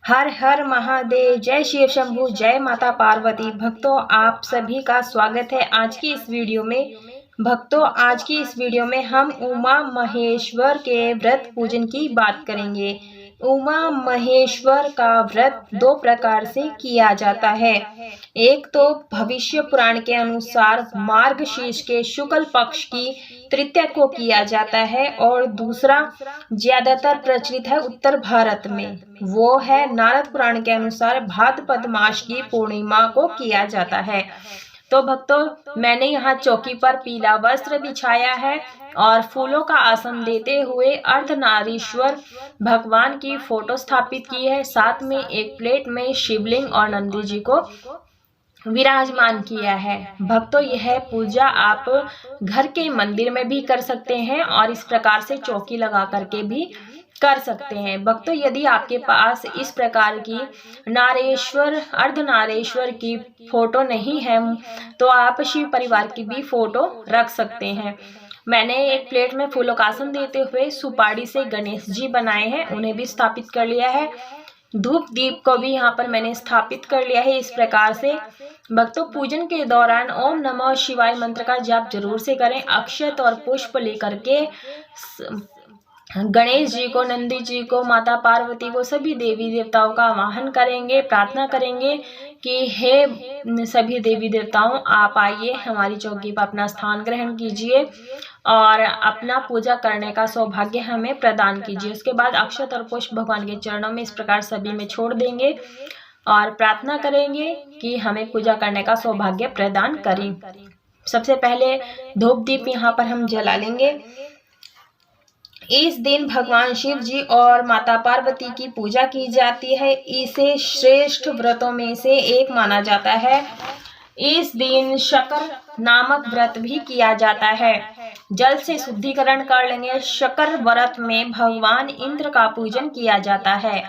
हर हर महादेव। जय शिव शंभू, जय माता पार्वती। भक्तों, आप सभी का स्वागत है आज की इस वीडियो में। भक्तों, आज की इस वीडियो में हम उमा महेश्वर के व्रत पूजन की बात करेंगे। उमा महेश्वर का व्रत दो प्रकार से किया जाता है। एक तो भविष्य पुराण के अनुसार मार्गशीर्ष के शुक्ल पक्ष की तृतीया को किया जाता है, और दूसरा ज्यादातर प्रचलित है उत्तर भारत में, वो है नारद पुराण के अनुसार भाद्रपद मास की पूर्णिमा को किया जाता है। तो भक्तों, मैंने यहाँ चौकी पर पीला वस्त्र बिछाया है और फूलों का आसन देते हुए अर्धनारीश्वर भगवान की फोटो स्थापित की है। साथ में एक प्लेट में शिवलिंग और नंदी जी को विराजमान किया है। भक्तों, यह पूजा आप घर के मंदिर में भी कर सकते हैं और इस प्रकार से चौकी लगा करके भी कर सकते हैं। भक्तों, यदि आपके पास इस प्रकार की नारेश्वर अर्धनारेश्वर की फोटो नहीं है तो आप शिव परिवार की भी फोटो रख सकते हैं। मैंने एक प्लेट में फूलों का आसन देते हुए सुपारी से गणेश जी बनाए हैं, उन्हें भी स्थापित कर लिया है। धूप दीप को भी यहाँ पर मैंने स्थापित कर लिया है। इस प्रकार से भक्तों, पूजन के दौरान ओम नमः शिवाय मंत्र का जाप जरूर से करें। अक्षत और पुष्प लेकर के गणेश जी को, नंदी जी को, माता पार्वती को, सभी देवी देवताओं का आवाहन करेंगे, प्रार्थना करेंगे कि हे सभी देवी देवताओं, आप आइए हमारी चौकी पर अपना स्थान ग्रहण कीजिए और अपना पूजा करने का सौभाग्य हमें प्रदान कीजिए। उसके बाद अक्षत और पुष्प भगवान के चरणों में इस प्रकार सभी में छोड़ देंगे और प्रार्थना करेंगे कि हमें पूजा करने का सौभाग्य प्रदान करें। सबसे पहले धूप दीप यहाँ पर हम जला लेंगे। इस दिन भगवान शिव जी और माता पार्वती की पूजा की जाती है। इसे श्रेष्ठ व्रतों में से एक माना जाता है। इस दिन शकर नामक व्रत भी किया जाता है। जल से शुद्धिकरण कर लेंगे। शकर व्रत में भगवान इंद्र का पूजन किया जाता है।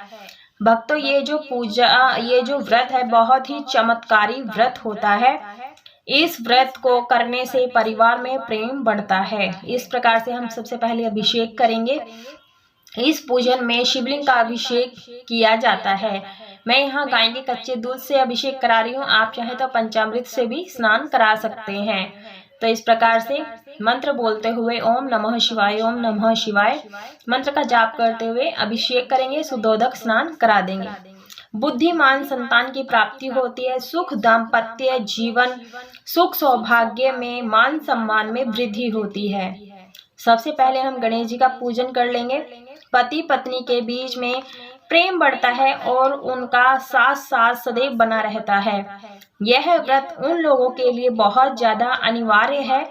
भक्तों, ये जो व्रत है बहुत ही चमत्कारी व्रत होता है। इस व्रत को करने से परिवार में प्रेम बढ़ता है। इस प्रकार से हम सबसे पहले अभिषेक करेंगे। इस पूजन में शिवलिंग का अभिषेक किया जाता है। मैं यहाँ गाय के कच्चे दूध से अभिषेक करा रही हूँ, आप चाहे तो पंचामृत से भी स्नान करा सकते हैं। तो इस प्रकार से मंत्र बोलते हुए ओम नमः शिवाय, ओम नमः शिवाय मंत्र का जाप करते हुए अभिषेक करेंगे, शुद्धोदक स्नान करा देंगे। बुद्धिमान संतान की प्राप्ति होती है। सुख दाम्पत्य जीवन, सुख सौभाग्य में, मान सम्मान में वृद्धि होती है। सबसे पहले हम गणेश जी का पूजन कर लेंगे। पति पत्नी के बीच में प्रेम बढ़ता है और उनका साथ साथ सदैव बना रहता है। यह व्रत उन लोगों के लिए बहुत ज्यादा अनिवार्य है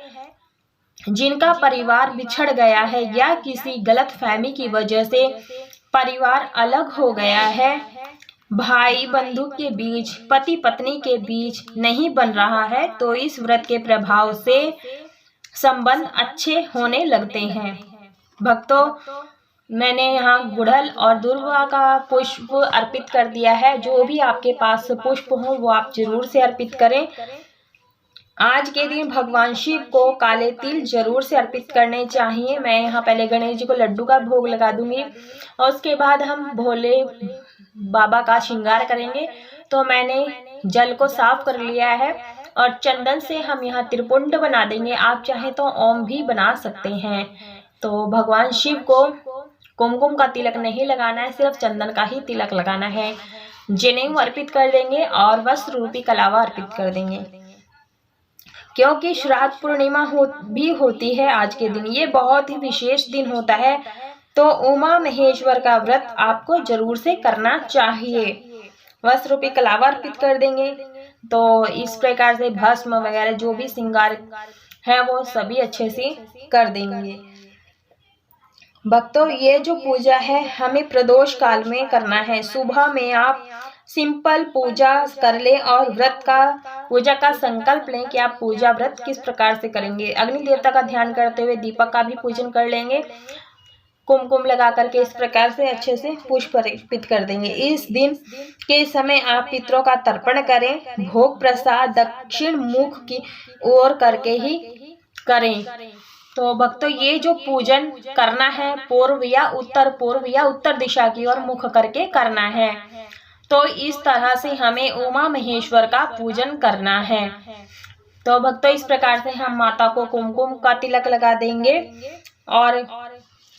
जिनका परिवार बिछड़ गया है या किसी गलत फहमी की वजह से परिवार अलग हो गया है। भाई बंधु के बीच, पति पत्नी के बीच नहीं बन रहा है तो इस व्रत के प्रभाव से संबंध अच्छे होने लगते हैं। भक्तों, मैंने यहाँ गुड़हल और दुर्वा का पुष्प अर्पित कर दिया है। जो भी आपके पास पुष्प हो वो आप जरूर से अर्पित करें। आज के दिन भगवान शिव को काले तिल जरूर से अर्पित करने चाहिए। मैं यहाँ पहले गणेश जी को लड्डू का भोग लगा दूंगी और उसके बाद हम भोले बाबा का श्रृंगार करेंगे। तो मैंने जल को साफ कर लिया है और चंदन से हम यहाँ त्रिपुंड बना देंगे। आप चाहे तो ओम भी बना सकते हैं। तो भगवान शिव को कुमकुम का तिलक नहीं लगाना है, सिर्फ चंदन का ही तिलक लगाना है। जनेऊ अर्पित कर देंगे और वस्त्र रूपी कलावा अर्पित कर देंगे। क्योंकि श्राद्ध पूर्णिमा भी होती है आज के दिन, ये बहुत ही विशेष दिन होता है, तो उमा महेश्वर का व्रत आपको जरूर से करना चाहिए। वस्त्र रूपी कलावा अर्पित कर देंगे। तो इस प्रकार से भस्म वगैरह जो भी श्रृंगार है वो सभी अच्छे से कर देंगे। भक्तों, ये जो पूजा है हमें प्रदोष काल में करना है। सुबह में आप सिंपल पूजा कर ले और पूजा का संकल्प लें कि आप पूजा व्रत किस प्रकार से करेंगे। अग्नि देवता का ध्यान करते हुए दीपक का भी पूजन कर लेंगे। कुमकुम लगा करके इस प्रकार से अच्छे से पुष्प अर्पित कर देंगे। इस दिन के समय आप पितरों का तर्पण करें। भोग प्रसाद दक्षिण मुख की ओर करके ही करें। तो भक्तों ये जो पूजन करना है पूर्व या उत्तर दिशा की ओर मुख करके करना है। तो इस तरह से हमें उमा महेश्वर का पूजन करना है। तो भक्तों इस प्रकार से हम माता को कुमकुम का तिलक लगा देंगे। और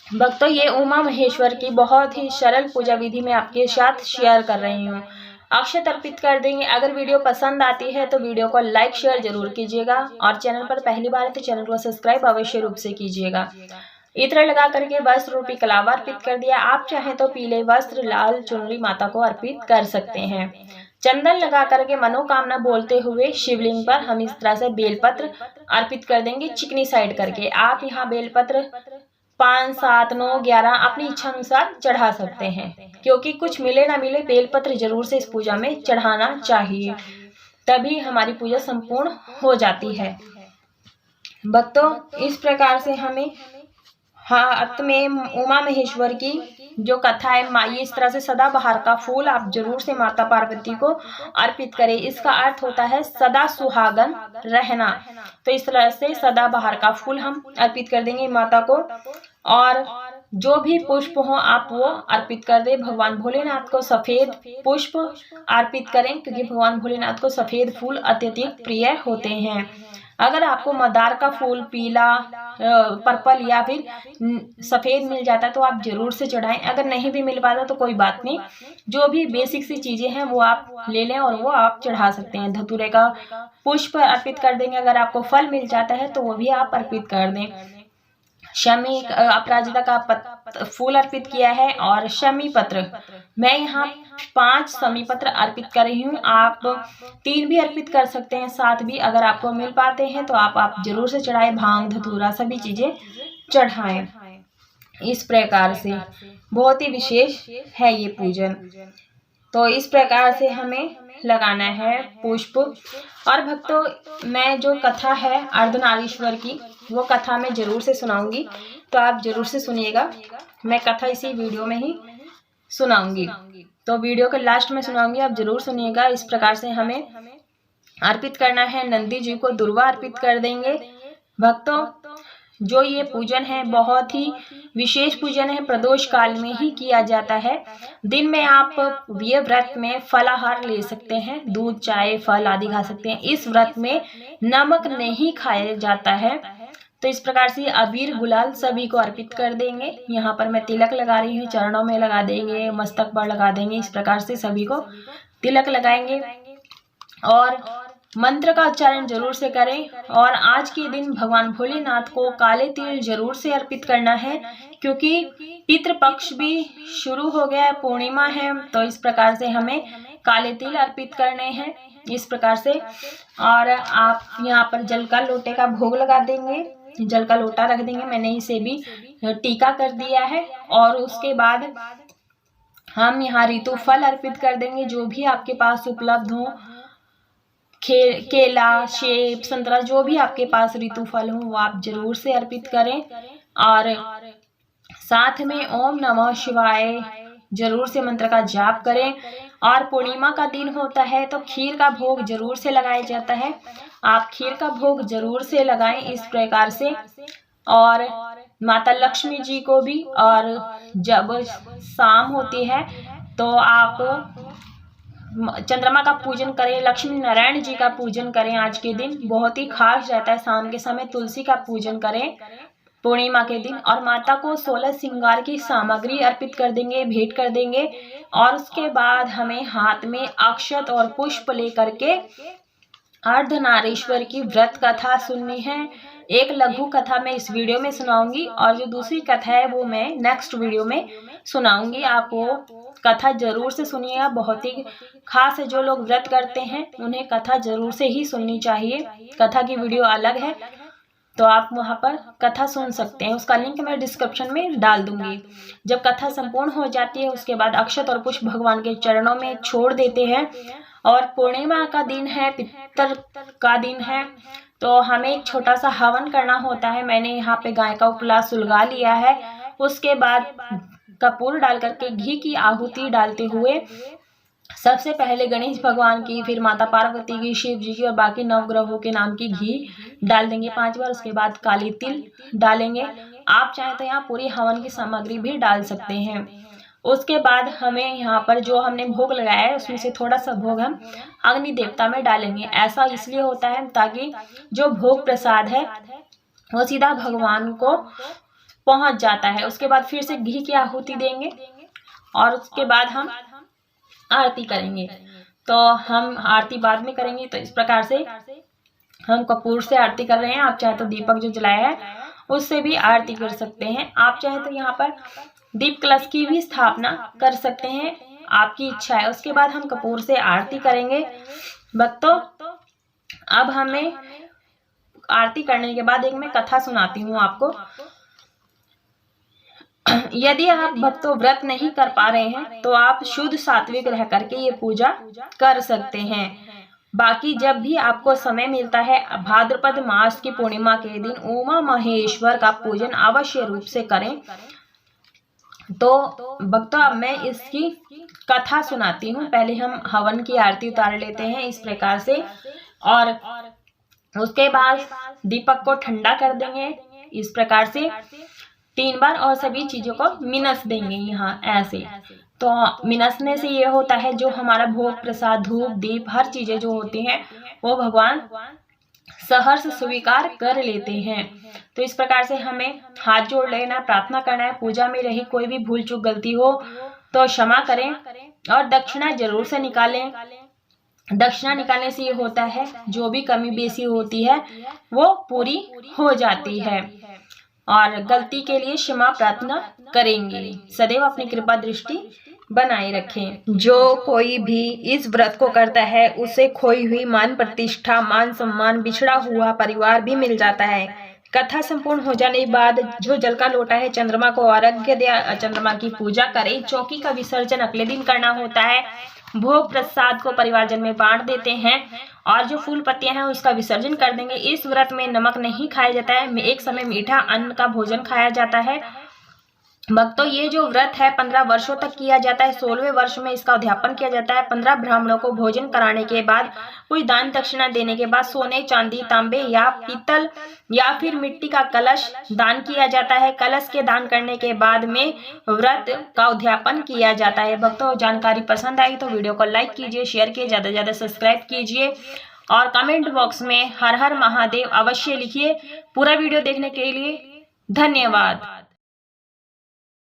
भक्तों ये उमा महेश्वर की बहुत ही सरल पूजा विधि मैं आपके साथ शेयर कर रही हूँ। अक्षत अर्पित कर देंगे। अगर वीडियो पसंद आती है तो वीडियो को लाइक शेयर जरूर कीजिएगा और चैनल पर पहली बार है तो चैनल को सब्सक्राइब अवश्य रूप से कीजिएगा। इत्र लगा करके वस्त्र रूपी कलावा अर्पित कर दिया। आप चाहें तो पीले वस्त्र लाल चुनरी माता को अर्पित कर सकते हैं। चंदन लगा करके मनोकामना बोलते हुए शिवलिंग पर हम इस तरह से बेलपत्र अर्पित कर देंगे चिकनी साइड करके। आप यहाँ बेलपत्र 5, 7, 9, 11 अपनी इच्छा अनुसार चढ़ा सकते हैं, क्योंकि कुछ मिले ना मिले बेलपत्र जरूर से इस पूजा में चढ़ाना चाहिए, तभी हमारी पूजा संपूर्ण हो जाती है। भक्तों इस प्रकार से हमें हाथ में उमा महेश्वर की जो कथा है ये इस तरह से सदाबहार का फूल आप जरूर से माता पार्वती को अर्पित करें। इसका अर्थ होता है सदा सुहागन रहना। तो इस तरह से सदाबहार का फूल हम अर्पित कर देंगे माता को। और जो भी पुष्प हो आप वो अर्पित कर दे। भगवान भोलेनाथ को सफेद पुष्प अर्पित करें, क्योंकि भगवान भोलेनाथ को सफेद फूल अत्यधिक प्रिय होते हैं। अगर आपको मंदार का फूल पीला, पर्पल या फिर सफेद मिल जाता है तो आप जरूर से चढ़ाएं। अगर नहीं भी मिल पाता तो कोई बात नहीं, जो भी बेसिक सी चीजें हैं वो आप ले लें और वो आप चढ़ा सकते हैं। धतूरे का पुष्प अर्पित कर देंगे। अगर आपको फल मिल जाता है तो वो भी आप अर्पित कर दें। शमी अपराजिता का फूल अर्पित किया है और शमी पत्र मैं यहाँ 5 शमी पत्र अर्पित कर रही हूँ। आप 3 भी अर्पित कर सकते हैं, 7 भी अगर आपको मिल पाते हैं तो आप जरूर से चढ़ाएं। भांग धतूरा सभी चीजें चढ़ाएं। इस प्रकार से बहुत ही विशेष है ये पूजन। तो इस प्रकार से हमें लगाना है पुष्प। और भक्तों मैं जो कथा है अर्धनारीश्वर की वो कथा मैं जरूर से सुनाऊंगी, तो आप जरूर से सुनिएगा। मैं कथा इसी वीडियो में ही सुनाऊंगी, तो वीडियो के लास्ट में सुनाऊंगी, आप जरूर सुनिएगा। इस प्रकार से हमें अर्पित करना है। नंदी जी को दुर्वा अर्पित कर देंगे। भक्तों जो ये पूजन है बहुत ही विशेष पूजन है, प्रदोष काल में ही किया जाता है। दिन में आप ये व्रत में फलाहार ले सकते हैं, दूध चाय फल आदि खा सकते हैं। इस व्रत में नमक नहीं खाया जाता है। तो इस प्रकार से अबीर गुलाल सभी को अर्पित कर देंगे। यहाँ पर मैं तिलक लगा रही हूँ, चरणों में लगा देंगे, मस्तक पर लगा देंगे। इस प्रकार से सभी को तिलक लगाएंगे और मंत्र का उच्चारण जरूर से करें। और आज के दिन भगवान भोलेनाथ को काले तिल जरूर से अर्पित करना है, क्योंकि पितृपक्ष भी शुरू हो गया है, पूर्णिमा है। तो इस प्रकार से हमें काले तिल अर्पित करने हैं इस प्रकार से। और आप यहाँ पर जल का लोटे का भोग लगा देंगे, जल का लोटा रख देंगे। मैंने इसे भी टीका कर दिया है। और उसके बाद हम यहाँ ऋतु फल अर्पित कर देंगे, जो भी आपके पास उपलब्ध हो, केला सेब संतरा जो भी आपके पास ऋतु फल हो वो आप जरूर से अर्पित करें। और साथ में ओम नमः शिवाय जरूर से मंत्र का जाप करें। और पूर्णिमा का दिन होता है तो खीर का भोग जरूर से लगाया जाता है, आप खीर का भोग जरूर से लगाएं इस प्रकार से। और माता लक्ष्मी जी को भी, और जब शाम होती है तो आप चंद्रमा का पूजन करें, लक्ष्मी नारायण जी का पूजन करें। आज के दिन बहुत ही खास रहता है। शाम के समय तुलसी का पूजन करें पूर्णिमा के दिन। और माता को 16 श्रृंगार की सामग्री अर्पित कर देंगे, भेंट कर देंगे। और उसके बाद हमें हाथ में अक्षत और पुष्प लेकर के अर्धनारीश्वर की व्रत कथा सुननी है। एक लघु कथा मैं इस वीडियो में सुनाऊंगी और जो दूसरी कथा है वो मैं नेक्स्ट वीडियो में सुनाऊंगी। आप वो कथा जरूर से सुनिएगा, बहुत ही खास है। जो लोग व्रत करते हैं उन्हें कथा जरूर से ही सुननी चाहिए। कथा की वीडियो अलग है तो आप वहां पर कथा सुन सकते हैं, उसका लिंक मैं डिस्क्रिप्शन में डाल दूंगी। जब कथा संपूर्ण हो जाती है उसके बाद अक्षत और पुष्प भगवान के चरणों में छोड़ देते हैं। और पूर्णिमा का दिन है, पितर का दिन है, तो हमें एक छोटा सा हवन करना होता है। मैंने यहाँ पे गाय का उपला सुलगा लिया है। उसके बाद कपूर डाल करके घी की आहुति डालते हुए सबसे पहले गणेश भगवान की, फिर माता पार्वती की, शिव जी की और बाकी नवग्रहों के नाम की घी डाल देंगे 5 बार। उसके बाद काली तिल डालेंगे। आप चाहें तो यहाँ पूरी हवन की सामग्री भी डाल सकते हैं। उसके बाद हमें यहाँ पर जो हमने भोग लगाया है उसमें से थोड़ा सा भोग हम अग्नि देवता में डालेंगे। ऐसा इसलिए होता है ताकि जो भोग प्रसाद है वो सीधा भगवान को पहुंच जाता है। उसके बाद फिर से घी की आहुति देंगे और उसके बाद हम आरती करेंगे। तो हम आरती बाद में करेंगे। तो इस प्रकार से हम कपूर से आरती कर रहे हैं। आप चाहे तो दीपक जो जलाया है उससे भी आरती कर सकते हैं। आप चाहे तो यहाँ पर दीप कलश की भी स्थापना कर सकते हैं, आपकी इच्छा है। उसके बाद हम कपूर से आरती करेंगे। भक्तों, अब हमें आरती करने के बाद एक मैं कथा सुनाती हूँ आपको। यदि आप भक्तों व्रत नहीं कर पा रहे हैं तो आप शुद्ध सात्विक रह करके ये पूजा कर सकते हैं। बाकी जब भी आपको समय मिलता है, भाद्रपद मास की पूर्णिमा के दिन उमा महेश्वर का पूजन अवश्य रूप से करें। तो भक्तों, अब मैं इसकी कथा सुनाती हूँ। पहले हम हवन की आरती उतार लेते हैं इस प्रकार से, और उसके बाद दीपक को ठंडा कर देंगे इस प्रकार से 3 बार, और सभी चीजों को मिनस देंगे यहाँ ऐसे। तो मिनसने से ये होता है जो हमारा भोग प्रसाद, धूप, दीप, हर चीजें जो होती हैं वो भगवान सहर्ष स्वीकार कर लेते हैं। तो इस प्रकार से हमें हाथ जोड़ लेना, प्रार्थना करना है। पूजा में रही कोई भी भूल चूक गलती हो तो क्षमा करें और दक्षिणा जरूर से निकालें। दक्षिणा निकालने से ये होता है जो भी कमी बेसी होती है वो पूरी हो जाती है, और गलती के लिए क्षमा प्रार्थना करेंगे। सदैव अपनी कृपा दृष्टि बनाए रखें। जो कोई भी इस व्रत को करता है उसे खोई हुई मान प्रतिष्ठा, मान सम्मान, बिछड़ा हुआ परिवार भी मिल जाता है। कथा संपूर्ण हो जाने के बाद जो जल का लोटा है चंद्रमा को अर्घ्य दे, चंद्रमा की पूजा करे। चौकी का विसर्जन अगले दिन करना होता है। भोग प्रसाद को परिवारजन में बांट देते हैं और जो फूल पत्तियां हैं उसका विसर्जन कर देंगे। इस व्रत में नमक नहीं खाया जाता है, एक समय मीठा अन्न का भोजन खाया जाता है। भक्तों, ये जो व्रत है 15 वर्षों तक किया जाता है। 16वें वर्ष में इसका उद्यापन किया जाता है। 15 ब्राह्मणों को भोजन कराने के बाद, कुछ दान दक्षिणा देने के बाद सोने, चांदी, तांबे या पीतल या फिर मिट्टी का कलश दान किया जाता है। कलश के दान करने के बाद में व्रत का उद्यापन किया जाता है। भक्तों, जानकारी पसंद आई तो वीडियो को लाइक कीजिए, शेयर कीजिए, ज्यादा से ज्यादा सब्सक्राइब कीजिए और कमेंट बॉक्स में हर हर महादेव अवश्य लिखिए। पूरा वीडियो देखने के लिए धन्यवाद।